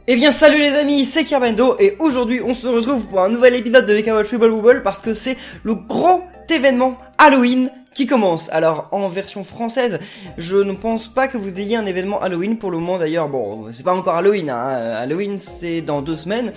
Eh bien salut les amis, c'est Kermendo et aujourd'hui on se retrouve pour un nouvel épisode de VK Wibble Wobble parce que c'est le gros événement Halloween qui commence. Alors en version française, je ne pense pas que vous ayez un événement Halloween pour le moment d'ailleurs. Bon, c'est pas encore Halloween, hein. Halloween c'est dans 2 semaines.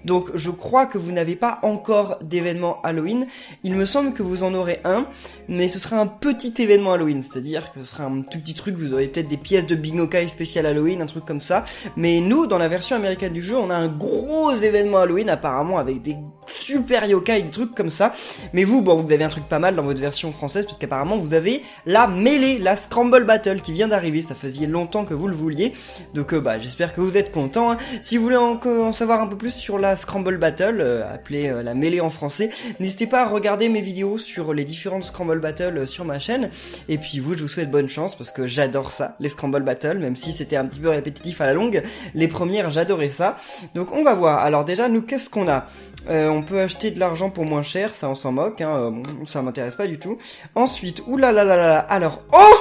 Donc je crois que vous n'avez pas encore d'événement Halloween. Il me semble que vous en aurez un, mais ce sera un petit événement Halloween, c'est-à-dire que ce sera un tout petit truc, vous aurez peut-être des pièces de Bingo Kai spécial Halloween, un truc comme ça. Mais nous, dans la version américaine du jeu, on a un gros événement Halloween apparemment avec des super yokai, des trucs comme ça. Mais vous, bon, vous avez un truc pas mal dans votre version française parce qu'apparemment vous avez la mêlée, la Scramble Battle qui vient d'arriver. Ça faisait longtemps que vous le vouliez, donc j'espère que vous êtes contents. Hein. Si vous voulez en savoir un peu plus sur la Scramble Battle, appelée la mêlée en français, n'hésitez pas à regarder mes vidéos sur les différentes Scramble Battle sur ma chaîne. Et puis vous, je vous souhaite bonne chance parce que j'adore ça, les Scramble Battle, même si c'était un petit peu répétitif à la longue. Les premières, j'adorais ça. Donc on va voir. Alors déjà, nous, qu'est-ce qu'on a ? On peut acheter de l'argent pour moins cher, ça on s'en moque, hein, ça m'intéresse pas du tout. Ensuite, oulalalala, alors, oh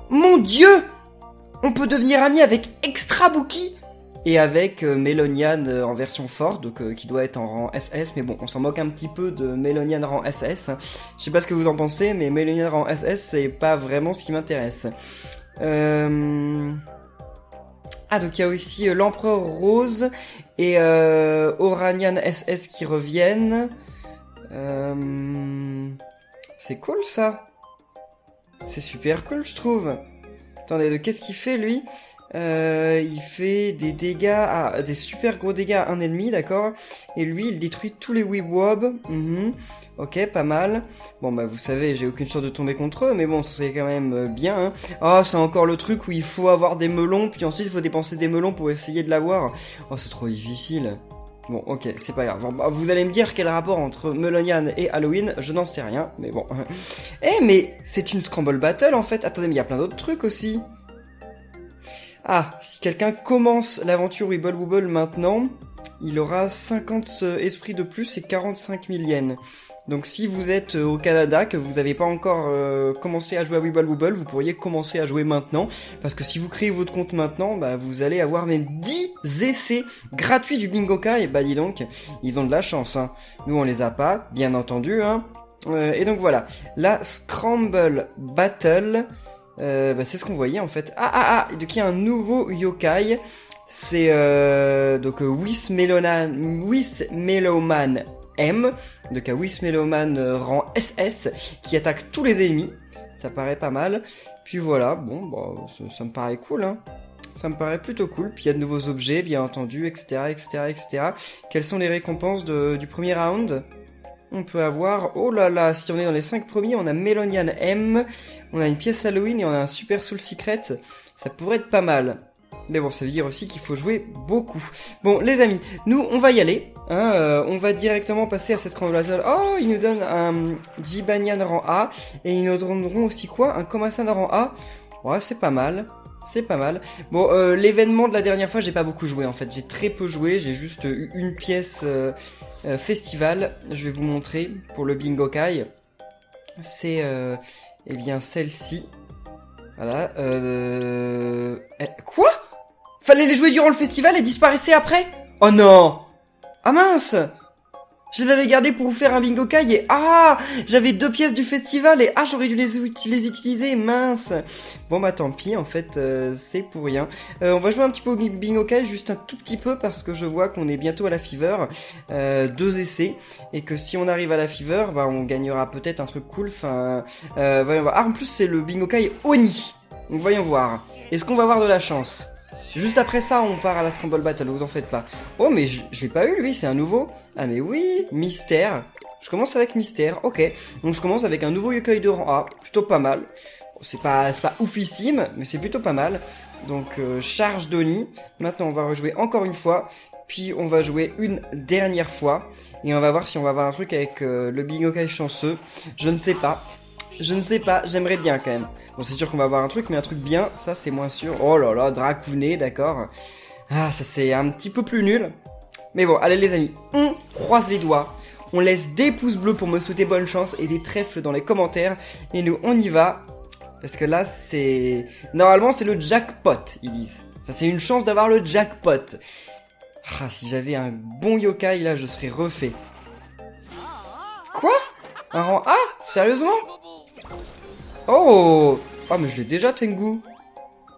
mon dieu, on peut devenir ami avec Extra Bookie et avec Melonian en version forte, donc qui doit être en rang SS, mais bon, on s'en moque un petit peu de Melonian rang SS. Je sais pas ce que vous en pensez, mais Melonian rang SS, c'est pas vraiment ce qui m'intéresse. Ah, donc il y a aussi l'Empereur Rose et Oranian SS qui reviennent. C'est cool ça. C'est super cool, je trouve. Attendez, qu'est-ce qu'il fait lui ? Il fait des dégâts, des super gros dégâts à un ennemi, d'accord ? Et lui, il détruit tous les Wibwob. Ok, pas mal. Bon, bah, vous savez, j'ai aucune chance de tomber contre eux, mais bon, ça serait quand même bien, hein. Oh, c'est encore le truc où il faut avoir des melons, puis ensuite, il faut dépenser des melons pour essayer de l'avoir. Oh, c'est trop difficile. Bon, ok, c'est pas grave. Bon, bah, vous allez me dire quel rapport entre Melonian et Halloween, je n'en sais rien, mais bon. Mais c'est une Scramble Battle, en fait. Attendez, mais il y a plein d'autres trucs aussi. Ah, si quelqu'un commence l'aventure Wibble Wobble maintenant, il aura 50 esprits de plus et 45 000 yens. Donc si vous êtes au Canada, que vous n'avez pas encore commencé à jouer à Wibble Wobble, vous pourriez commencer à jouer maintenant. Parce que si vous créez votre compte maintenant, bah vous allez avoir même 10 essais gratuits du Bingo Kai. Bah dis donc, ils ont de la chance, hein. Nous on les a pas, bien entendu, hein. Et donc voilà, la Scramble Battle, c'est ce qu'on voyait en fait. Donc il y a un nouveau yokai. C'est donc Wismeloman M, donc un Wismeloman rang SS qui attaque tous les ennemis. Ça paraît pas mal. Puis voilà, bon, bah, ça me paraît cool, hein. Ça me paraît plutôt cool. Puis il y a de nouveaux objets, bien entendu, etc. Quelles sont les récompenses du premier round ? On peut avoir, oh là là, si on est dans les 5 premiers, on a Melonian M, on a une pièce Halloween et on a un Super Soul Secret. Ça pourrait être pas mal. Mais bon, ça veut dire aussi qu'il faut jouer beaucoup. Bon, les amis, nous, on va y aller. Hein, on va directement passer à cette Scramble Battle. Oh, ils nous donnent un Jibanian rang A. Et ils nous donneront aussi quoi ? Un Komasan rang A. Ouais, c'est pas mal. C'est pas mal. Bon, l'événement de la dernière fois, j'ai pas beaucoup joué en fait. J'ai très peu joué. J'ai juste eu une pièce festival. Je vais vous montrer pour le Bingo Kai. C'est eh bien celle-ci. Voilà. Quoi ? Fallait les jouer durant le festival et disparaissaient après ? Oh non ! Ah mince ! Je les avais gardés pour vous faire un Bingo Kai et j'avais 2 pièces du festival et j'aurais dû les utiliser, mince. Bon bah tant pis, en fait c'est pour rien. On va jouer un petit peu au Bingo Kai, juste un tout petit peu parce que je vois qu'on est bientôt à la Fever, 2 essais, et que si on arrive à la Fever, bah on gagnera peut-être un truc cool, enfin voyons voir. Ah en plus c'est le Bingo Kai Oni, donc voyons voir. Est-ce qu'on va avoir de la chance ? Juste après ça, on part à la Scramble Battle, vous en faites pas. Oh, mais je l'ai pas eu, lui, c'est un nouveau. Ah, mais oui, Mystère. Je commence avec Mystère, ok. Donc, je commence avec un nouveau yokai de rang A, plutôt pas mal. Bon, c'est pas oufissime, mais c'est plutôt pas mal. Donc, charge d'Oni. Maintenant, on va rejouer encore une fois. Puis, on va jouer une dernière fois. Et on va voir si on va avoir un truc avec le Bingo Kai chanceux. Je ne sais pas, j'aimerais bien quand même. Bon, c'est sûr qu'on va avoir un truc, mais un truc bien, ça c'est moins sûr. Oh là là, Dracounet, d'accord. Ah, ça c'est un petit peu plus nul. Mais bon, allez les amis, on croise les doigts. On laisse des pouces bleus pour me souhaiter bonne chance et des trèfles dans les commentaires. Et nous, on y va. Parce que là, c'est... Normalement, c'est le jackpot, ils disent. Ça, c'est une chance d'avoir le jackpot. Ah, si j'avais un bon yokai, là, je serais refait. Quoi? Un rang A? Sérieusement? Oh! Oh, mais je l'ai déjà, Tengu.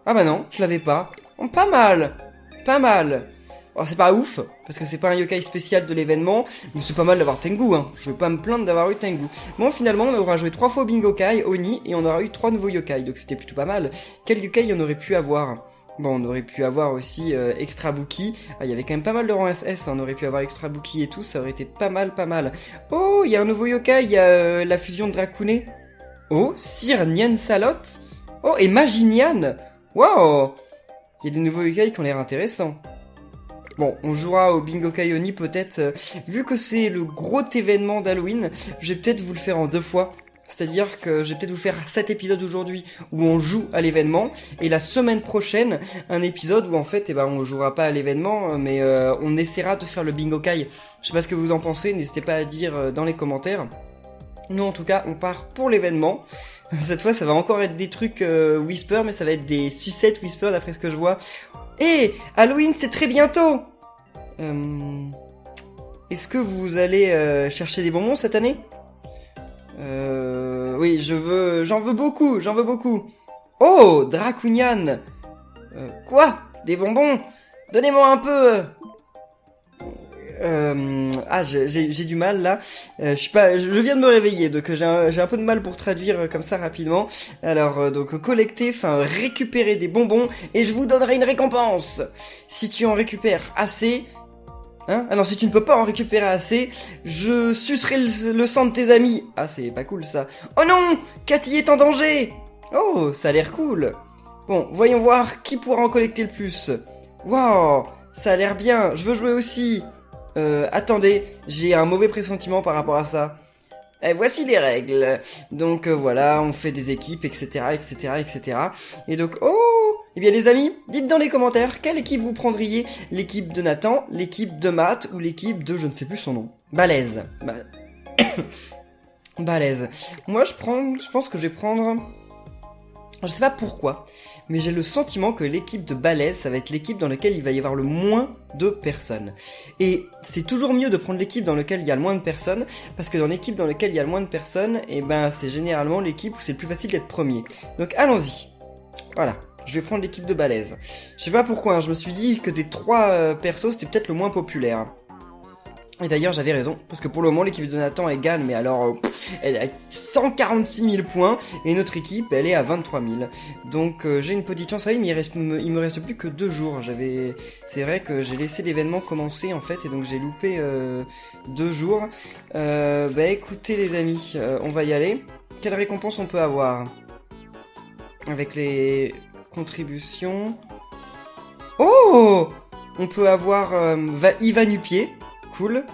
Ah bah non, je l'avais pas. Oh, pas mal. Pas mal. Oh, c'est pas ouf, parce que c'est pas un yokai spécial de l'événement, mais c'est pas mal d'avoir Tengu, hein. Je vais pas me plaindre d'avoir eu Tengu. Bon, finalement, on aura joué 3 fois au Bingo Kai, Oni, et on aura eu 3 nouveaux yokai, donc c'était plutôt pas mal. Quel yokai on aurait pu avoir? Bon, on aurait pu avoir aussi Extra Buki. Ah, il y avait quand même pas mal de rangs SS, hein. On aurait pu avoir Extra Buki et tout, ça aurait été pas mal, pas mal. Oh, il y a un nouveau yokai, il y a la fusion de Dracounet. Oh, Sir Nyan Salot. Oh, et Maginian. Wow. Il y a des nouveaux yokai qui ont l'air intéressants. Bon, on jouera au Bingo Kai Oni peut-être. Vu que c'est le gros événement d'Halloween, je vais peut-être vous le faire en 2 fois. C'est-à-dire que je vais peut-être vous faire 7 épisodes aujourd'hui où on joue à l'événement, et la semaine prochaine, un épisode où en fait, on jouera pas à l'événement, mais on essaiera de faire le Bingo Kai. Je sais pas ce que vous en pensez, n'hésitez pas à dire dans les commentaires. Nous en tout cas, on part pour l'événement. Cette fois, ça va encore être des trucs Whisper, mais ça va être des sucettes Whisper d'après ce que je vois. Eh, Halloween, c'est très bientôt. Est-ce que vous allez chercher des bonbons cette année? Oui, j'en veux beaucoup, j'en veux beaucoup. Oh, Dracunian. Quoi? Des bonbons? Donnez-moi un peu. J'ai du mal là. Je viens de me réveiller, donc j'ai un peu de mal pour traduire comme ça rapidement. Alors, donc collecter, récupérer des bonbons et je vous donnerai une récompense. Si tu en récupères assez. Hein? Ah non, si tu ne peux pas en récupérer assez, je sucerai le sang de tes amis. Ah, c'est pas cool ça. Oh non! Cathy est en danger! Oh, ça a l'air cool. Bon, voyons voir qui pourra en collecter le plus. Wow, ça a l'air bien, je veux jouer aussi. Attendez, j'ai un mauvais pressentiment par rapport à ça. Et voici les règles. Donc voilà, on fait des équipes, etc., etc., etc. Et donc, eh bien les amis, dites dans les commentaires quelle équipe vous prendriez. L'équipe de Nathan, l'équipe de Matt ou l'équipe de je ne sais plus son nom. Balèze. Balèze. Moi je pense que je vais prendre... Je sais pas pourquoi, mais j'ai le sentiment que l'équipe de Balèze, ça va être l'équipe dans laquelle il va y avoir le moins de personnes. Et c'est toujours mieux de prendre l'équipe dans laquelle il y a le moins de personnes, parce que dans l'équipe dans laquelle il y a le moins de personnes, c'est généralement l'équipe où c'est le plus facile d'être premier. Donc allons-y. Voilà, je vais prendre l'équipe de Balèze. Je sais pas pourquoi, hein, je me suis dit que des 3 persos, c'était peut-être le moins populaire. Et d'ailleurs j'avais raison, parce que pour le moment l'équipe de Nathan elle gagne, mais alors elle a 146 000 points, et notre équipe elle est à 23 000. Donc j'ai une petite chance, mais il me reste plus que 2 jours. C'est vrai que j'ai laissé l'événement commencer en fait, et donc j'ai loupé 2 jours. Écoutez les amis, on va y aller. Quelle récompense on peut avoir? Avec les contributions... Oh! On peut avoir Ivan Upier. Cool.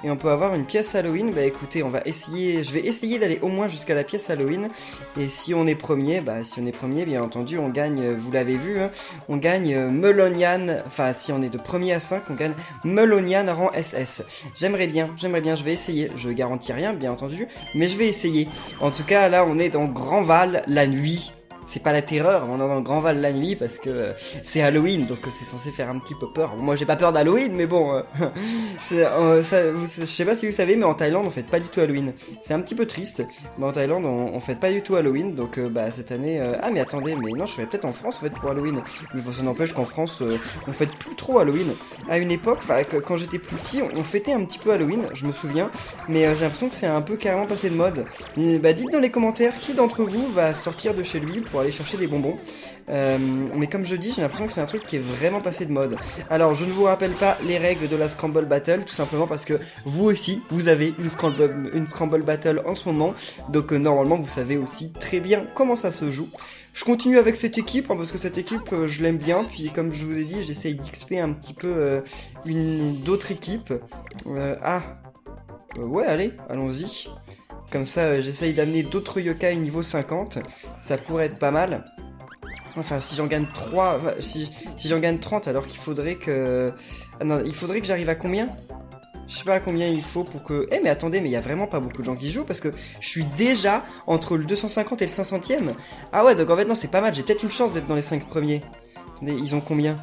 Et on peut avoir une pièce Halloween. Écoutez, je vais essayer d'aller au moins jusqu'à la pièce Halloween. Et si on est premier, bien entendu, on gagne, vous l'avez vu, hein, on gagne Melonian. Enfin, si on est de premier à 5, on gagne Melonian rang SS. J'aimerais bien, je vais essayer. Je garantis rien, bien entendu, mais je vais essayer. En tout cas, là, on est dans Grandval la nuit. C'est pas la terreur, on est dans Grandval la nuit parce que c'est Halloween, donc c'est censé faire un petit peu peur. Moi j'ai pas peur d'Halloween, mais bon, je sais pas si vous savez, mais en Thaïlande on fête pas du tout Halloween. C'est un petit peu triste, mais en Thaïlande on fête pas du tout Halloween, donc cette année... Ah mais attendez, mais non, je serais peut-être en France en fait pour Halloween. Mais ça n'empêche qu'en France on fête plus trop Halloween. À une époque, quand j'étais plus petit, on fêtait un petit peu Halloween, je me souviens, mais j'ai l'impression que c'est un peu carrément passé de mode. Dites dans les commentaires qui d'entre vous va sortir de chez lui pour aller chercher des bonbons. Mais comme je dis, j'ai l'impression que c'est un truc qui est vraiment passé de mode. Alors je ne vous rappelle pas les règles de la Scramble Battle, tout simplement parce que vous aussi vous avez une Scramble Battle en ce moment, donc normalement vous savez aussi très bien comment ça se joue. Je continue avec cette équipe, parce que cette équipe je l'aime bien, puis comme je vous ai dit, j'essaye d'XP un petit peu d'autres équipes. Ouais, allez, allons-y. Comme ça, j'essaye d'amener d'autres yokai niveau 50. Ça pourrait être pas mal. Enfin, si j'en gagne 3... si j'en gagne 30, alors qu'il faudrait que... Ah non, il faudrait que j'arrive à combien? Je sais pas à combien il faut pour que... mais attendez, mais il y a vraiment pas beaucoup de gens qui jouent, parce que je suis déjà entre le 250 et le 500ème. Ah ouais, donc en fait, non, c'est pas mal. J'ai peut-être une chance d'être dans les 5 premiers. Attendez, ils ont combien?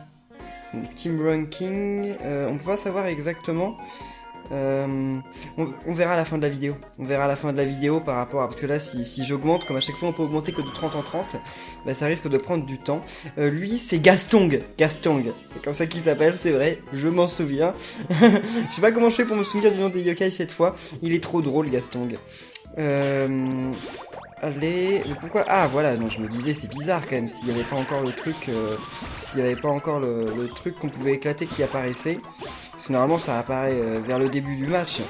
Team ranking, on peut pas savoir exactement. On verra à la fin de la vidéo. On verra à la fin de la vidéo par rapport à... Parce que là, si j'augmente, comme à chaque fois on peut augmenter que de 30 en 30, bah, ça risque de prendre du temps. Lui, c'est Gastong. Gastong. C'est comme ça qu'il s'appelle, c'est vrai. Je m'en souviens. Je sais pas comment je fais pour me souvenir du nom des yokai cette fois. Il est trop drôle, Gastong. Allez, mais pourquoi... Ah voilà, non, je me disais c'est bizarre quand même s'il n'y avait pas encore le truc, s'il n'y avait pas encore le truc qu'on pouvait éclater qui apparaissait. Parce que normalement ça apparaît vers le début du match,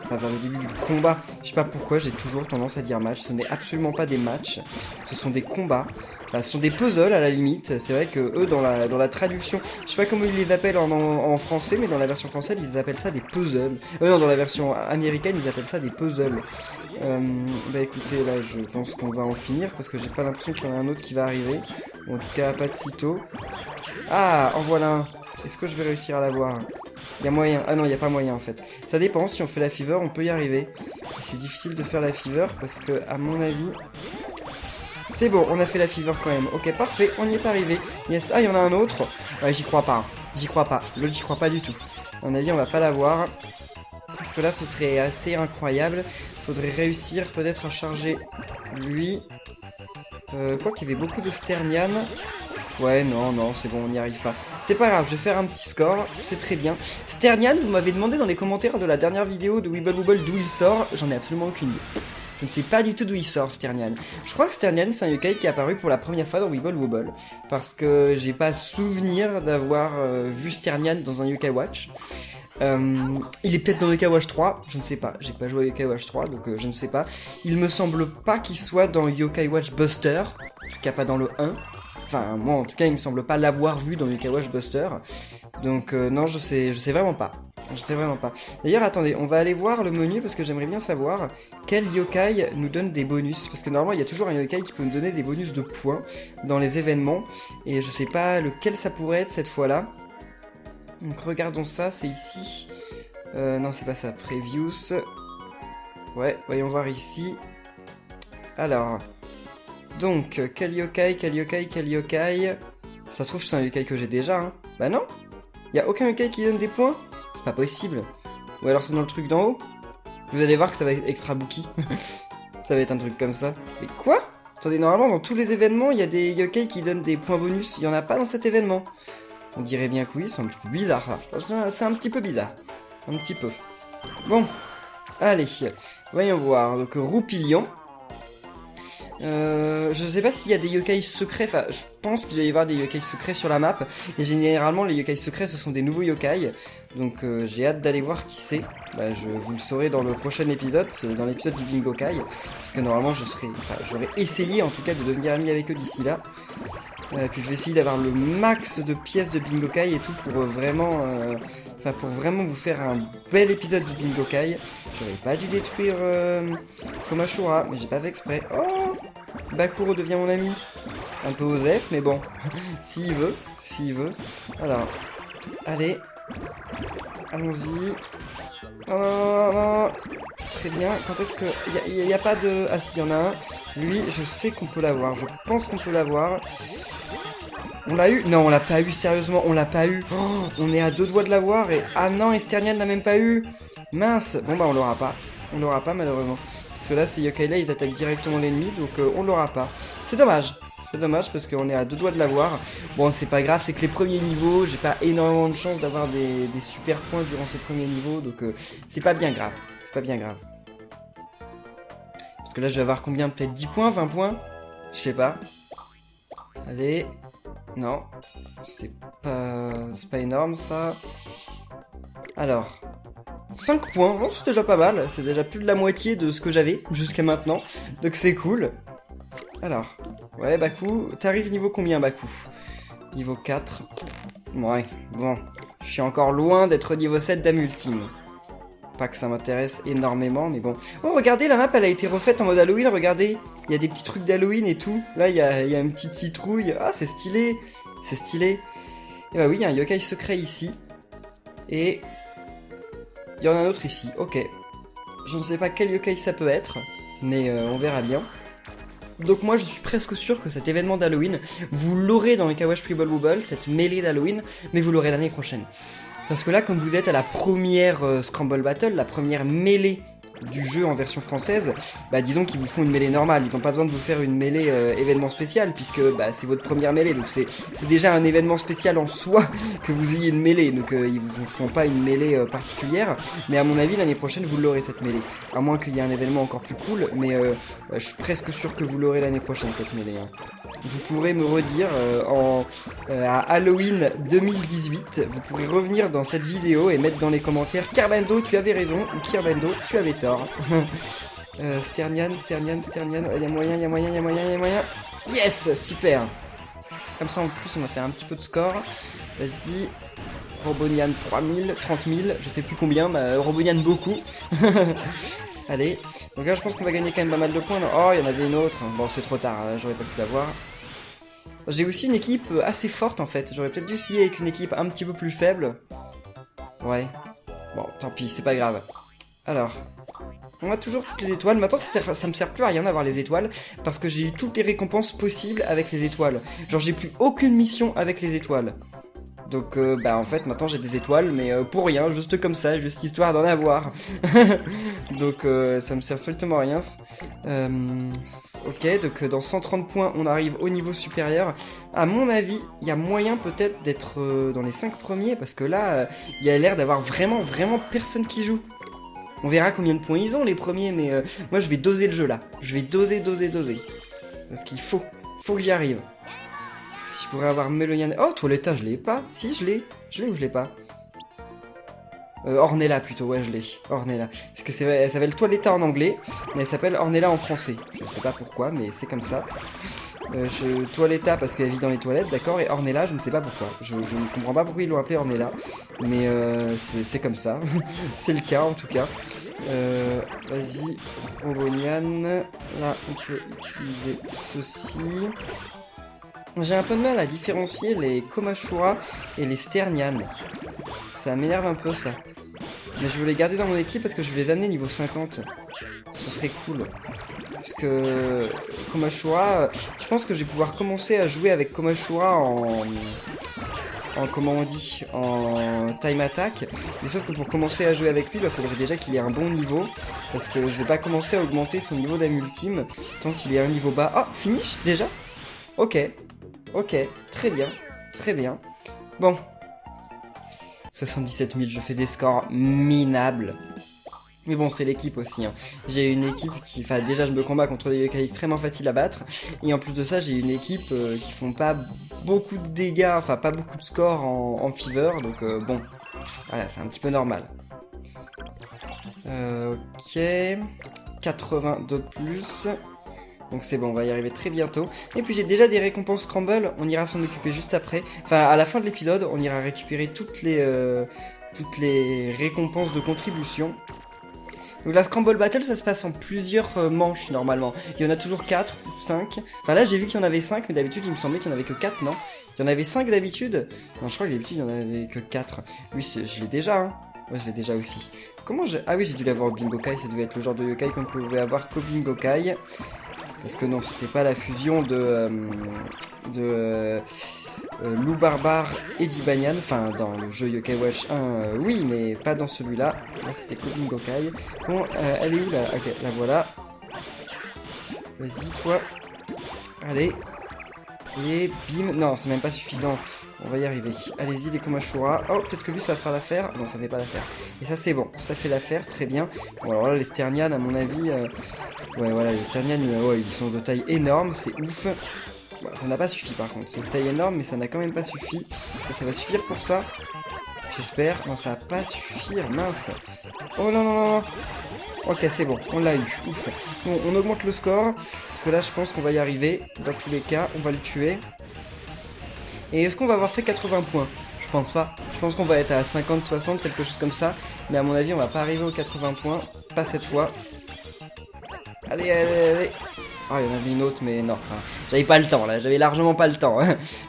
enfin vers le début du combat. Je sais pas pourquoi j'ai toujours tendance à dire match, ce n'est absolument pas des matchs, ce sont des combats. Enfin, ce sont des puzzles à la limite, c'est vrai que eux dans la traduction, je sais pas comment ils les appellent en français, mais dans la version française ils appellent ça des puzzles. Non, dans la version américaine ils appellent ça des puzzles. Bah écoutez, là je pense qu'on va en finir parce que j'ai pas l'impression qu'il y en a un autre qui va arriver. Ou en tout cas pas de sitôt. Ah, en voilà un. Est-ce que je vais réussir à l'avoir? Il y a moyen. Ah non, il n'y a pas moyen en fait. Ça dépend, si on fait la fever, on peut y arriver. C'est difficile de faire la fever parce que à mon avis... C'est bon, on a fait la fever quand même. Ok, parfait, on y est arrivé. Yes, ah il y en a un autre. Ouais, j'y crois pas. J'y crois pas. L'autre, j'y crois pas du tout. À mon avis, on va pas l'avoir. Parce que là, ce serait assez incroyable. Faudrait réussir peut-être à charger lui. Quoi qu'il y avait beaucoup de Sternian. Ouais, non, c'est bon, on n'y arrive pas. C'est pas grave, je vais faire un petit score, c'est très bien. Sternian, vous m'avez demandé dans les commentaires de la dernière vidéo de Weeble Wobble d'où il sort. J'en ai absolument aucune idée. Je ne sais pas du tout d'où il sort, Sternian. Je crois que Sternian, c'est un yokai qui est apparu pour la première fois dans Weeble Wobble. Parce que j'ai pas souvenir d'avoir vu Sternian dans un Yokai Watch. Il est peut-être dans Yokai Watch 3, je ne sais pas, j'ai pas joué à Yokai Watch 3 donc je ne sais pas. Il me semble pas qu'il soit dans Yokai Watch Buster, en tout cas pas dans le 1. Enfin moi en tout cas il me semble pas l'avoir vu dans Yokai Watch Buster. Donc non je sais vraiment pas. Je sais vraiment pas. D'ailleurs attendez, on va aller voir le menu parce que j'aimerais bien savoir quel yokai nous donne des bonus. Parce que normalement il y a toujours un yokai qui peut nous donner des bonus de points dans les événements. Et je sais pas lequel ça pourrait être cette fois là. Donc regardons ça, c'est ici. Non, c'est pas ça. Previews. Ouais, voyons voir ici. Alors. Donc, quel yokai. Ça se trouve c'est un yokai que j'ai déjà, hein. Bah non. Y a aucun yokai qui donne des points. C'est pas possible. Ou alors c'est dans le truc d'en haut. Vous allez voir que ça va être extra bookie. Ça va être un truc comme ça. Mais quoi? Attendez, normalement dans tous les événements, il y a des yokai qui donnent des points bonus. Il y en a pas dans cet événement. On dirait bien que oui, c'est un petit peu bizarre là. C'est un petit peu bizarre. Un petit peu. Bon. Allez. Voyons voir. Donc, Roupilion. Je sais pas s'il y a des yokai secrets. Enfin, je pense qu'il doit y avoir des yokai secrets sur la map. Et généralement, les yokai secrets, ce sont des nouveaux yokai. Donc, j'ai hâte d'aller voir qui c'est. Bah, vous le saurez dans le prochain épisode. C'est dans l'épisode du Bingokai. Parce que normalement, j'aurais essayé en tout cas de devenir ami avec eux d'ici là. Puis je vais essayer d'avoir le max de pièces de Bingokai et tout pour vraiment vous faire un bel épisode du Bingokai. J'aurais pas dû détruire Komashura, mais j'ai pas fait exprès. Oh, Bakuro devient mon ami. Un peu osef, mais bon, s'il veut. Alors, allez, allons-y. Non. Très bien, quand est-ce que... Il n'y a pas de... Ah si, il y en a un. Lui, je sais qu'on peut l'avoir. Je pense qu'on peut l'avoir. On l'a eu? Non, on l'a pas eu, sérieusement, on l'a pas eu. Oh, on est à 2 doigts de l'avoir et... Ah non, Esternian l'a même pas eu. Mince. Bon bah on l'aura pas. On l'aura pas malheureusement. Parce que là, ces yokai là, ils attaquent directement l'ennemi, donc on l'aura pas. C'est dommage. C'est dommage parce qu'on est à 2 doigts de l'avoir. Bon, c'est pas grave, c'est que les premiers niveaux, j'ai pas énormément de chance d'avoir des super points durant ces premiers niveaux, donc c'est pas bien grave. C'est pas bien grave. Parce que là, je vais avoir combien? Peut-être 10 points, 20 points? Je sais pas. Allez. Non. C'est pas énorme, ça. Alors. 5 points. Non, c'est déjà pas mal. C'est déjà plus de la moitié de ce que j'avais jusqu'à maintenant. Donc c'est cool. Alors. Ouais, Baku. T'arrives niveau combien, Baku? Niveau 4. Ouais, bon. Je suis encore loin d'être niveau 7 d'âme ultime. Pas que ça m'intéresse énormément, mais bon. Oh, regardez, la map, elle a été refaite en mode Halloween, regardez. Il y a des petits trucs d'Halloween et tout. Là, il y a une petite citrouille. Ah, c'est stylé. C'est stylé. Et bah oui, il y a un yokai secret ici. Et... il y en a un autre ici. Ok. Je ne sais pas quel yokai ça peut être, mais on verra bien. Donc moi je suis presque sûr que cet événement d'Halloween, vous l'aurez dans les Kawash Tribal Wobble, cette mêlée d'Halloween, mais vous l'aurez l'année prochaine. Parce que là, comme vous êtes à la première Scramble Battle, la première mêlée du jeu en version française, bah disons qu'ils vous font une mêlée normale, ils n'ont pas besoin de vous faire une mêlée événement spécial, puisque bah, c'est votre première mêlée, donc c'est déjà un événement spécial en soi que vous ayez une mêlée, donc ils vous font pas une mêlée particulière, mais à mon avis l'année prochaine vous l'aurez cette mêlée, à moins qu'il y ait un événement encore plus cool, mais je suis presque sûr que vous l'aurez l'année prochaine cette mêlée. Hein. Vous pourrez me redire à Halloween 2018, vous pourrez revenir dans cette vidéo et mettre dans les commentaires Kerbendo tu avais raison ou Kerbendo tu avais tort. Sternian, il y a moyen. Yes, super. Comme ça en plus on va faire un petit peu de score. Vas-y. Robonian 3000, 30 000, je sais plus combien, mais Robonian beaucoup. Allez, donc là je pense qu'on va gagner quand même pas mal de points. Oh, il y en avait une autre. Bon, c'est trop tard, j'aurais pas pu l'avoir. J'ai aussi une équipe assez forte en fait. J'aurais peut-être dû essayer avec une équipe un petit peu plus faible. Ouais. Bon, tant pis, c'est pas grave. Alors, on a toujours toutes les étoiles. Maintenant, ça me sert plus à rien d'avoir les étoiles. Parce que j'ai eu toutes les récompenses possibles avec les étoiles. Genre, j'ai plus aucune mission avec les étoiles. Donc bah en fait maintenant j'ai des étoiles mais pour rien, juste comme ça, juste histoire d'en avoir. Donc ça me sert strictement à rien. Ok, donc dans 130 points on arrive au niveau supérieur. À mon avis il y a moyen peut-être d'être dans les 5 premiers parce que là il y a l'air d'avoir vraiment personne qui joue. On verra combien de points ils ont les premiers mais moi je vais doser le jeu là. Je vais doser. Parce qu'il faut que j'y arrive. Si je pourrais avoir Melonian... Oh, Toiletta, je l'ai pas. Si, je l'ai. Je l'ai ou je l'ai pas Ornella plutôt, ouais, je l'ai. Ornella. Parce que elle s'appelle Toiletta en anglais, mais elle s'appelle Ornella en français. Je sais pas pourquoi, mais c'est comme ça. Toiletta parce qu'elle vit dans les toilettes, d'accord, et Ornella, je ne sais pas pourquoi. Je ne comprends pas pourquoi ils l'ont appelée Ornella, mais c'est comme ça. C'est le cas, en tout cas. Vas-y, Robonian. Là, on peut utiliser ceci. J'ai un peu de mal à différencier les Komashura et les Sternian. Ça m'énerve un peu ça. Mais je veux les garder dans mon équipe parce que je vais les amener niveau 50. Ce serait cool. Parce que Komashura, je pense que je vais pouvoir commencer à jouer avec Komashura en comment on dit, en time attack. Mais sauf que pour commencer à jouer avec lui, il faudrait déjà qu'il ait un bon niveau. Parce que je vais pas commencer à augmenter son niveau d'âme ultime tant qu'il est à un niveau bas. Ah, finish déjà? Ok, très bien. Bon. 77 000, je fais des scores minables. Mais bon, c'est l'équipe aussi. Hein. J'ai une équipe qui... Enfin, déjà, je me combats contre des yokai extrêmement faciles à battre. Et en plus de ça, j'ai une équipe qui font pas beaucoup de dégâts, enfin, pas beaucoup de scores en fever. Donc, bon. Voilà, c'est un petit peu normal. Ok. 80 de plus. Donc c'est bon, on va y arriver très bientôt. Et puis j'ai déjà des récompenses Scramble, on ira s'en occuper juste après. Enfin, à la fin de l'épisode, on ira récupérer toutes les récompenses de contribution. Donc la Scramble Battle, ça se passe en plusieurs manches normalement. Il y en a toujours 4 ou 5. Enfin là, j'ai vu qu'il y en avait 5, mais d'habitude, il me semblait qu'il n'y en avait que 4, non? Il y en avait 5 d'habitude. Non, je crois que d'habitude, il n'y en avait que 4. Oui, je l'ai déjà, hein. Ouais, je l'ai déjà aussi. Comment je... Ah oui, j'ai dû l'avoir au Bingokai, ça devait être le genre de yokai qu'on pouvait avoir qu'au Bingokai. Parce que non, c'était pas la fusion de Lou Barbare et Jibanyan. Enfin, dans le jeu Yokai Watch 1, oui, mais pas dans celui-là. Là, c'était Kobin Gokai. Bon, elle est où là? Ok, la voilà. Vas-y, toi. Allez. Et bim. Non, c'est même pas suffisant. On va y arriver. Allez-y, les Komashura. Oh, peut-être que lui, ça va faire l'affaire. Non, ça fait pas l'affaire. Et ça, c'est bon. Ça fait l'affaire. Très bien. Bon, alors là, les Sternian, à mon avis... Ouais, voilà, les Sternian, ouais, ils sont de taille énorme. C'est ouf. Bon, ça n'a pas suffi, par contre. C'est de taille énorme, mais ça n'a quand même pas suffi. Ça va suffire pour ça. J'espère. Non, ça va pas suffire. Mince. Oh, non. Ok, c'est bon. On l'a eu. Ouf. Bon, on augmente le score. Parce que là, je pense qu'on va y arriver. Dans tous les cas, on va le tuer. Et est-ce qu'on va avoir fait 80 points? Je pense pas. Je pense qu'on va être à 50, 60, quelque chose comme ça. Mais à mon avis, on va pas arriver aux 80 points. Pas cette fois. Allez. Ah, il y en avait une autre, mais non. J'avais pas le temps, là. J'avais largement pas le temps.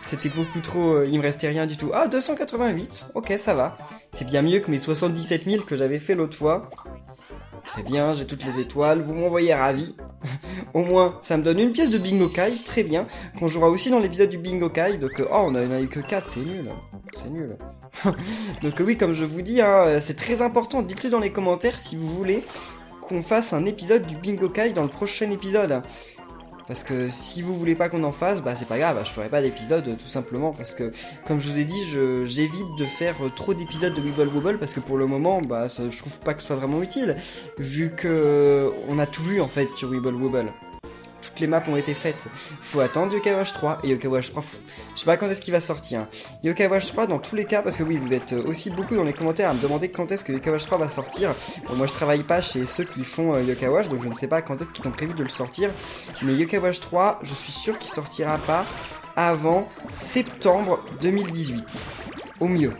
C'était beaucoup trop... il me restait rien du tout. Ah, 288. Ok, ça va. C'est bien mieux que mes 77 000 que j'avais fait l'autre fois. Très bien, j'ai toutes les étoiles. Vous m'envoyez ravi. Au moins, ça me donne une pièce de Bingo Kai, très bien, qu'on jouera aussi dans l'épisode du Bingo Kai, donc on en a eu que 4, c'est nul, c'est nul. Donc oui, comme je vous dis, hein, c'est très important, dites-le dans les commentaires si vous voulez qu'on fasse un épisode du Bingo Kai dans le prochain épisode. Parce que si vous voulez pas qu'on en fasse, bah c'est pas grave, je ferai pas d'épisode tout simplement parce que comme je vous ai dit, j'évite de faire trop d'épisodes de Weeble Wobble parce que pour le moment, bah je trouve pas que ce soit vraiment utile vu que on a tout vu en fait sur Weeble Wobble. Toutes les maps ont été faites. Faut attendre Yokai Watch 3 et Yokai Watch 3, je sais pas quand est-ce qu'il va sortir. Yokai Watch 3 dans tous les cas parce que oui, vous êtes aussi beaucoup dans les commentaires à me demander quand est-ce que Yokai Watch 3 va sortir. Bon, moi je travaille pas chez ceux qui font Yokai Watch donc je ne sais pas quand est-ce qu'ils ont prévu de le sortir. Mais Yokai Watch 3, je suis sûr qu'il sortira pas avant septembre 2018. Au mieux.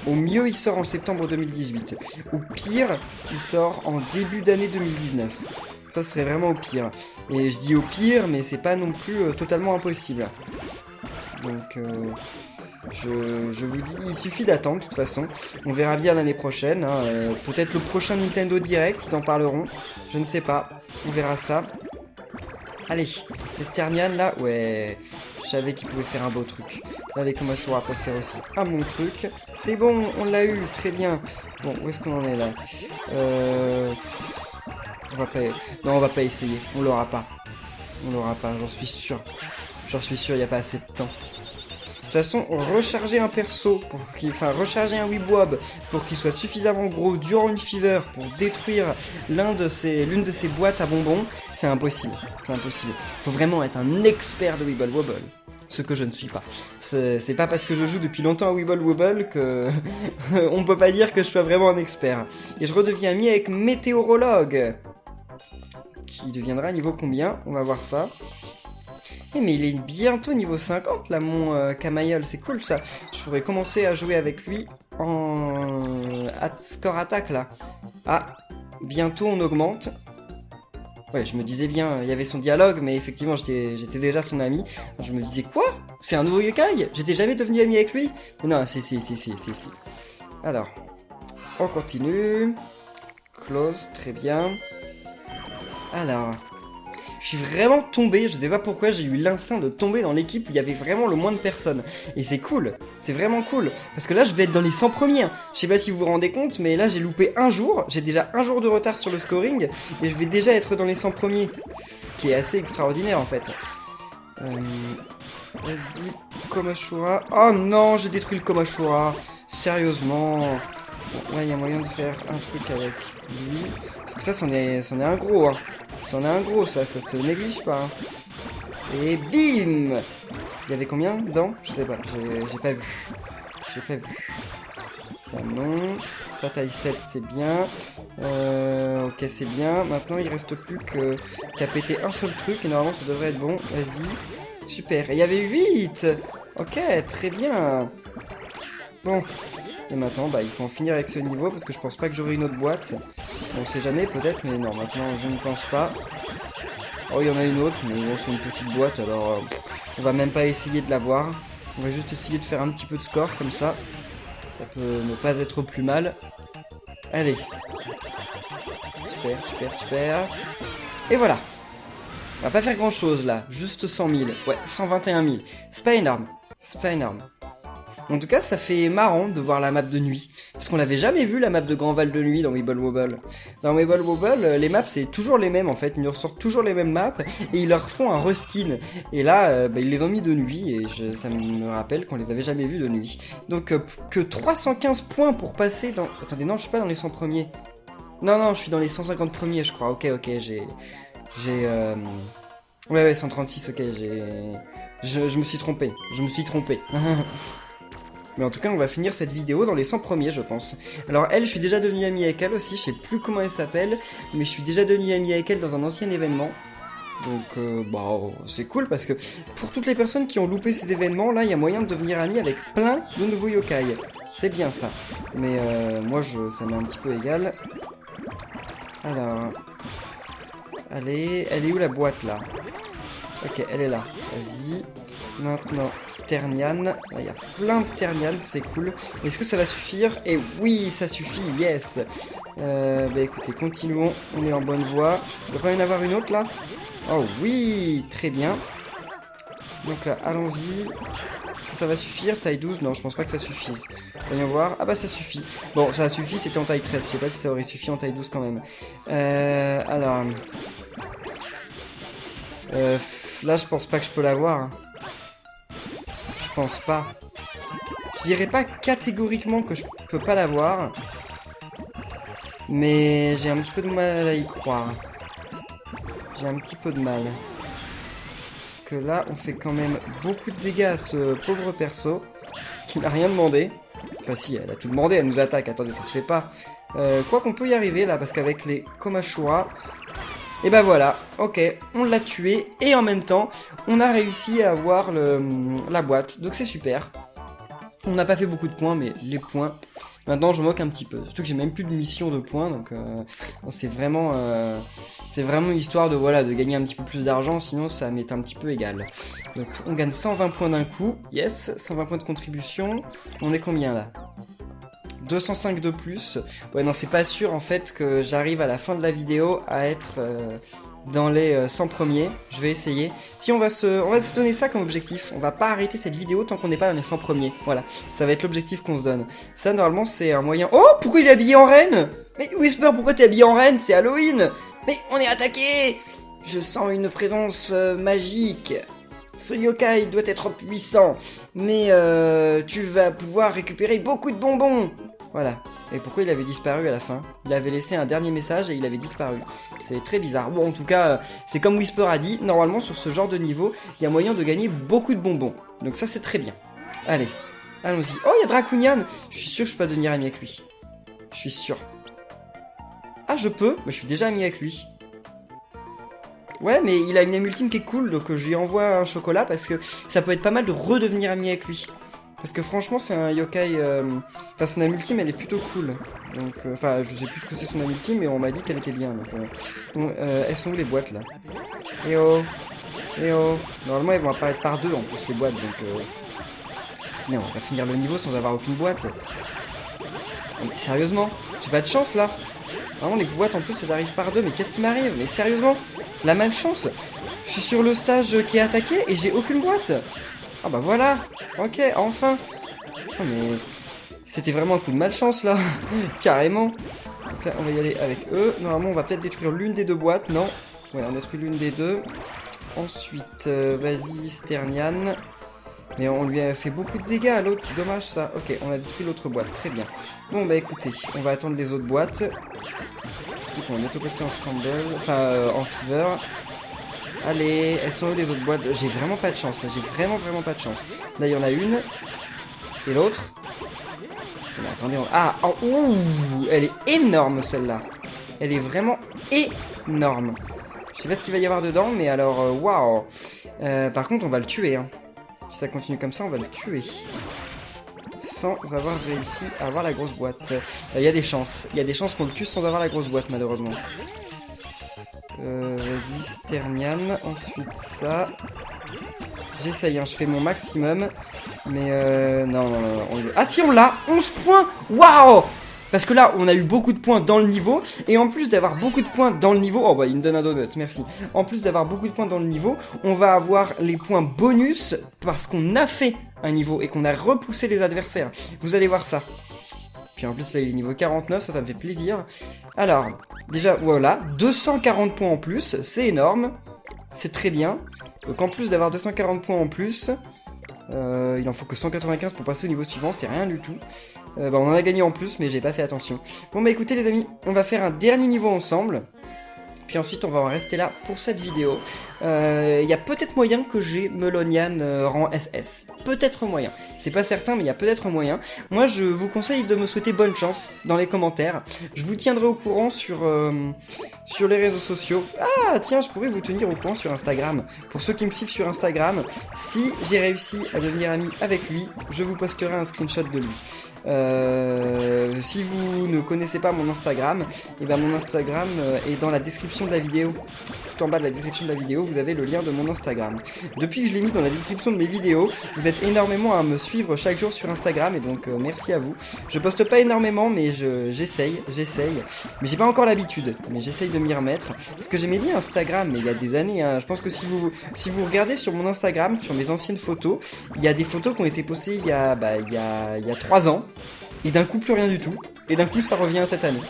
Au mieux, il sort en septembre 2018. Au pire, il sort en début d'année 2019. Ça serait vraiment au pire. Et je dis au pire, mais c'est pas non plus totalement impossible. Donc, je vous dis, il suffit d'attendre de toute façon. On verra bien l'année prochaine. Hein. Peut-être le prochain Nintendo Direct, ils en parleront. Je ne sais pas. On verra ça. Allez, les Sternian là, ouais. Je savais qu'ils pouvaient faire un beau truc. Là, les Komashura peuvent faire aussi un bon truc. C'est bon, on l'a eu, très bien. Bon, où est-ce qu'on en est là? On va pas... Non, on va pas essayer. On l'aura pas. On l'aura pas, j'en suis sûr. J'en suis sûr, il n'y a pas assez de temps. De toute façon, recharger un perso, recharger un Weebob pour qu'il soit suffisamment gros durant une fever pour détruire l'une de ces boîtes à bonbons, c'est impossible. C'est impossible. Faut vraiment être un expert de Weeble Wobble. Ce que je ne suis pas. C'est pas parce que je joue depuis longtemps à Weeble Wobble que on peut pas dire que je sois vraiment un expert. Et je redeviens ami avec Météorologue. Qui deviendra niveau combien? On va voir ça. Eh mais il est bientôt niveau 50 là mon Camaïol, c'est cool ça. Je pourrais commencer à jouer avec lui en score attaque là. Ah, bientôt on augmente. Ouais, je me disais bien, il y avait son dialogue, mais effectivement j'étais déjà son ami. Je me disais quoi? C'est un nouveau yokai? J'étais jamais devenu ami avec lui? Mais non, si. Alors, on continue. Close, très bien. Alors, je suis vraiment tombé, je sais pas pourquoi j'ai eu l'instinct de tomber dans l'équipe où il y avait vraiment le moins de personnes. Et c'est cool, c'est vraiment cool. Parce que là je vais être dans les 100 premiers. Je sais pas si vous vous rendez compte, mais là j'ai loupé un jour. J'ai déjà un jour de retard sur le scoring. Et je vais déjà être dans les 100 premiers. Ce qui est assez extraordinaire en fait. Vas-y, Komashura. Oh non, j'ai détruit le Komashura. Sérieusement. Bon, là il y a moyen de faire un truc avec lui. Parce que ça c'en est un gros hein. C'en est un gros, ça se néglige pas. Hein. Et bim! Il y avait combien dedans? Je sais pas, j'ai pas vu. J'ai pas vu. Ça non. Ça taille 7, c'est bien. Ok, c'est bien. Maintenant, il reste plus qu'à péter un seul truc. Et normalement, ça devrait être bon. Vas-y. Super. Et il y avait 8! Ok, très bien. Bon. Et maintenant, bah, il faut en finir avec ce niveau parce que je pense pas que j'aurai une autre boîte. On sait jamais, peut-être, mais non, maintenant je ne pense pas. Oh, il y en a une autre, mais bon, c'est une petite boîte, alors on va même pas essayer de la voir. On va juste essayer de faire un petit peu de score comme ça. Ça peut ne pas être plus mal. Allez. Super. Et voilà. On va pas faire grand chose là, juste 100 000. Ouais, 121 000. C'est pas énorme. En tout cas, ça fait marrant de voir la map de nuit. Parce qu'on l'avait jamais vu la map de Grand Val de nuit dans Weeble Wobble. Dans Weeble Wobble, les maps c'est toujours les mêmes en fait. Ils nous ressortent toujours les mêmes maps et ils leur font un reskin. Et là, ils les ont mis de nuit et ça me rappelle qu'on les avait jamais vus de nuit. Donc que 315 points pour passer dans... Attendez, non, je suis pas dans les 100 premiers. Non, je suis dans les 150 premiers, je crois. Ok, j'ai... Ouais, 136, ok, je me suis trompé. Mais en tout cas, on va finir cette vidéo dans les 100 premiers, je pense. Alors elle, je suis déjà devenu ami avec elle aussi, je sais plus comment elle s'appelle, mais je suis déjà devenu ami avec elle dans un ancien événement. Donc, c'est cool parce que pour toutes les personnes qui ont loupé ces événements, là, il y a moyen de devenir ami avec plein de nouveaux yokai. C'est bien ça. Mais moi, ça m'est un petit peu égal. Alors... Allez, elle est où la boîte, là? Ok, elle est là. Vas-y. Maintenant, Sternian. Il y a plein de Sternian, c'est cool. Est-ce que ça va suffire? Et oui, ça suffit, yes. Écoutez, continuons. On est en bonne voie. Il ne va pas y en avoir une autre, là? Oh oui, très bien. Donc là, allons-y. Ça va suffire, taille 12? Non, je pense pas que ça suffise. Voyons voir. Ah bah ça suffit. Bon, ça suffit, c'était en taille 13. Je sais pas si ça aurait suffi en taille 12 quand même. Alors... là, je pense pas que je peux l'avoir. Je pense pas. Je dirais pas catégoriquement que je peux pas l'avoir. Mais j'ai un petit peu de mal à y croire. J'ai un petit peu de mal. Parce que là, on fait quand même beaucoup de dégâts à ce pauvre perso. Qui n'a rien demandé. Enfin si, elle a tout demandé, elle nous attaque. Attendez, ça se fait pas. Quoi qu'on peut y arriver là, parce qu'avec les Komashura... Et bah voilà, ok, on l'a tué. Et en même temps, on a réussi à avoir la boîte. Donc c'est super. On n'a pas fait beaucoup de points, mais les points... Maintenant, je moque un petit peu. Surtout que j'ai même plus de mission de points, donc c'est vraiment histoire de voilà de gagner un petit peu plus d'argent. Sinon, ça m'est un petit peu égal. Donc, on gagne 120 points d'un coup. Yes, 120 points de contribution. On est combien là? 205 de plus. Ouais, non, c'est pas sûr en fait que j'arrive à la fin de la vidéo à être dans les 100 premiers. Je vais essayer. Si on va se donner ça comme objectif. On va pas arrêter cette vidéo tant qu'on n'est pas dans les 100 premiers. Voilà, ça va être l'objectif qu'on se donne. Ça, normalement, c'est un moyen... Oh, pourquoi il est habillé en reine? Mais Whisper, pourquoi t'es habillé en reine? C'est Halloween. Mais on est attaqué. Je sens une présence magique. Ce yokai doit être puissant. Mais tu vas pouvoir récupérer beaucoup de bonbons. Voilà. Et pourquoi il avait disparu à la fin? Il avait laissé un dernier message et il avait disparu. C'est très bizarre. Bon, en tout cas, c'est comme Whisper a dit, normalement, sur ce genre de niveau, il y a moyen de gagner beaucoup de bonbons. Donc ça, c'est très bien. Allez, allons-y. Oh, il y a Draconian. Je suis sûr que je peux pas devenir ami avec lui. Je suis sûr. Ah, je peux? Mais je suis déjà ami avec lui. Ouais, mais il a une âme ultime qui est cool, donc je lui envoie un chocolat parce que ça peut être pas mal de redevenir ami avec lui. Parce que franchement, c'est un yokai... Enfin, son âme ultime, elle est plutôt cool. Donc, enfin, je sais plus ce que c'est son âme ultime, mais on m'a dit qu'elle était bien. Donc, elles sont où les boîtes, là? Eh oh! Eh oh! Normalement, elles vont apparaître par deux, en plus, les boîtes, donc... Mais on va finir le niveau sans avoir aucune boîte. Mais sérieusement? J'ai pas de chance, là? Vraiment, les boîtes, en plus, elles arrivent par deux. Mais qu'est-ce qui m'arrive? Mais sérieusement? La malchance! Je suis sur le stage qui est attaqué et j'ai aucune boîte! Ah bah voilà. Ok, enfin. Oh mais... C'était vraiment un coup de malchance là. Carrément. Donc là, on va y aller avec eux. Normalement, on va peut-être détruire l'une des deux boîtes. Non. Ouais, on détruit l'une des deux. Ensuite, vas-y, Sternian. Mais on lui a fait beaucoup de dégâts à l'autre, c'est dommage ça. Ok, on a détruit l'autre boîte, très bien. Bon bah écoutez, on va attendre les autres boîtes. Surtout qu'on est autopassé en Scramble, enfin en Fever. Allez, elles sont où les autres boîtes? J'ai vraiment pas de chance là, j'ai vraiment pas de chance. Là il y en a une. Et l'autre? Attendez, ah, oh, ouh, elle est énorme celle-là. Elle est vraiment énorme. Je sais pas ce qu'il va y avoir dedans, mais alors, waouh. Par contre, on va le tuer. Hein. Si ça continue comme ça, on va le tuer. Sans avoir réussi à avoir la grosse boîte. Il y a des chances. Il y a des chances qu'on le tue sans avoir la grosse boîte, malheureusement. Vas-y, Sternian. Ensuite, ça. J'essaye, hein, je fais mon maximum. Mais non. Ah si, on l'a. 11 points. Waouh. Parce que là, on a eu beaucoup de points dans le niveau. Et en plus d'avoir beaucoup de points dans le niveau... Oh bah, il me donne un donut, merci. En plus d'avoir beaucoup de points dans le niveau, on va avoir les points bonus parce qu'on a fait un niveau et qu'on a repoussé les adversaires. Vous allez voir ça. Puis en plus, là, il est niveau 49, ça me fait plaisir. Alors, déjà, voilà. 240 points en plus, c'est énorme. C'est très bien. Donc en plus d'avoir 240 points en plus... il en faut que 195 pour passer au niveau suivant, c'est rien du tout. Bah, on en a gagné en plus, mais j'ai pas fait attention. Bon bah écoutez les amis, on va faire un dernier niveau ensemble. Puis ensuite on va en rester là pour cette vidéo. Il y a peut-être moyen que j'ai Melonian rang SS. Peut-être moyen. C'est pas certain, mais il y a peut-être moyen. Moi je vous conseille de me souhaiter bonne chance dans les commentaires. Je vous tiendrai au courant sur les réseaux sociaux. Ah tiens, je pourrais vous tenir au courant sur Instagram. Pour ceux qui me suivent sur Instagram, si j'ai réussi à devenir ami avec lui, je vous posterai un screenshot de lui. Si vous ne connaissez pas mon Instagram, et ben mon Instagram est dans la description de la vidéo. tout en bas de la description de la vidéo, vous avez le lien de mon Instagram. Depuis que je l'ai mis dans la description de mes vidéos, vous êtes énormément à me suivre chaque jour sur Instagram et donc merci à vous. Je poste pas énormément mais j'essaye. Mais j'ai pas encore l'habitude, mais j'essaye de m'y remettre. Parce que j'aimais bien Instagram, mais il y a des années, hein. Je pense que si vous regardez sur mon Instagram, sur mes anciennes photos, il y a des photos qui ont été postées il y a 3 ans. Et d'un coup plus rien du tout. Et d'un coup ça revient cette année.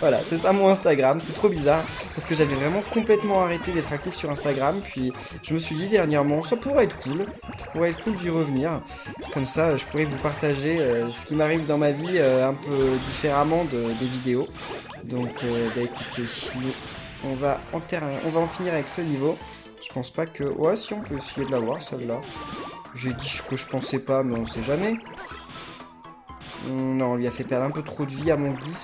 Voilà, c'est ça mon Instagram, c'est trop bizarre. Parce que j'avais vraiment complètement arrêté d'être actif sur Instagram. Puis je me suis dit dernièrement, ça pourrait être cool. Ça pourrait être cool d'y revenir. Comme ça je pourrais vous partager ce qui m'arrive dans ma vie un peu différemment des vidéos. Donc bah écoutez, on va en finir avec ce niveau. Je pense pas que... Ouais, si on peut essayer de l'avoir celle-là. J'ai dit que je pensais pas, mais on sait jamais. Non, on lui a fait perdre un peu trop de vie à mon goût.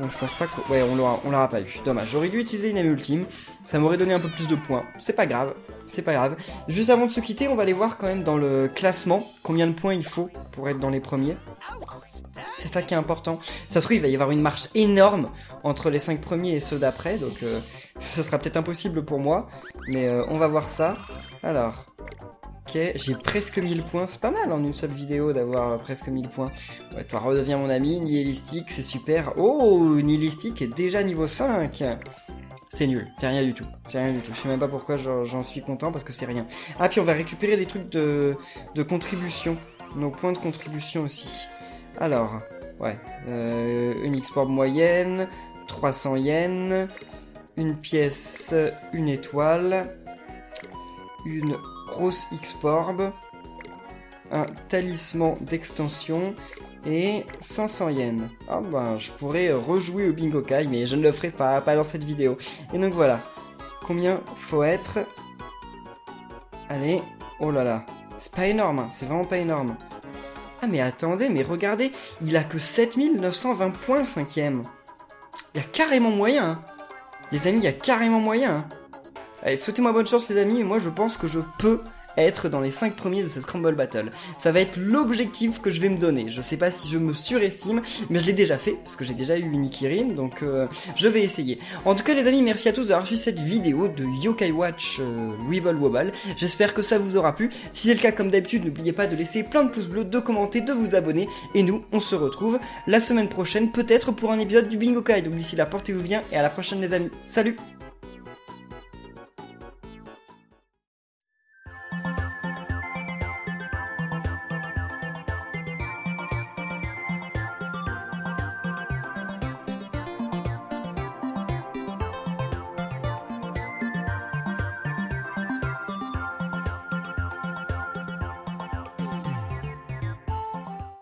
Donc je pense pas que... Ouais, on l'aura pas eu. Dommage, j'aurais dû utiliser une âme ultime. Ça m'aurait donné un peu plus de points. C'est pas grave, c'est pas grave. Juste avant de se quitter, on va aller voir quand même dans le classement combien de points il faut pour être dans les premiers. C'est ça qui est important. Ça se trouve, il va y avoir une marche énorme entre les 5 premiers et ceux d'après. Donc ça sera peut-être impossible pour moi. Mais on va voir ça. Alors... Ok, j'ai presque 1000 points, c'est pas mal en une seule vidéo d'avoir presque 1000 points. Ouais, toi redeviens mon ami, Nihilistique, c'est super. Oh, Nihilistique est déjà niveau 5. C'est nul, c'est rien du tout, je sais même pas pourquoi j'en suis content parce que c'est rien. Ah, puis on va récupérer les trucs de contribution, nos points de contribution aussi. Alors, ouais, une export moyenne, 300 yens, une pièce, une étoile, une grosse X-Orb, un talisman d'extension et 500 yens. Ah ben, je pourrais rejouer au Bingo Kai, mais je ne le ferai pas dans cette vidéo. Et donc voilà, combien faut être? Allez, oh là là, c'est pas énorme, hein. C'est vraiment pas énorme. Ah mais attendez, mais regardez, il a que 7920 points le 5ème. Il y a carrément moyen, hein. Les amis, il y a carrément moyen, hein. Allez, souhaitez-moi bonne chance les amis, et moi je pense que je peux être dans les 5 premiers de ce Scramble Battle. Ça va être l'objectif que je vais me donner. Je sais pas si je me surestime, mais je l'ai déjà fait, parce que j'ai déjà eu une Ikirin, donc je vais essayer. En tout cas les amis, merci à tous d'avoir suivi cette vidéo de Yokai Watch Weeble Wobble. J'espère que ça vous aura plu. Si c'est le cas, comme d'habitude, n'oubliez pas de laisser plein de pouces bleus, de commenter, de vous abonner, et nous, on se retrouve la semaine prochaine, peut-être pour un épisode du Bingo Kai. Donc d'ici là, portez-vous bien, et à la prochaine les amis. Salut!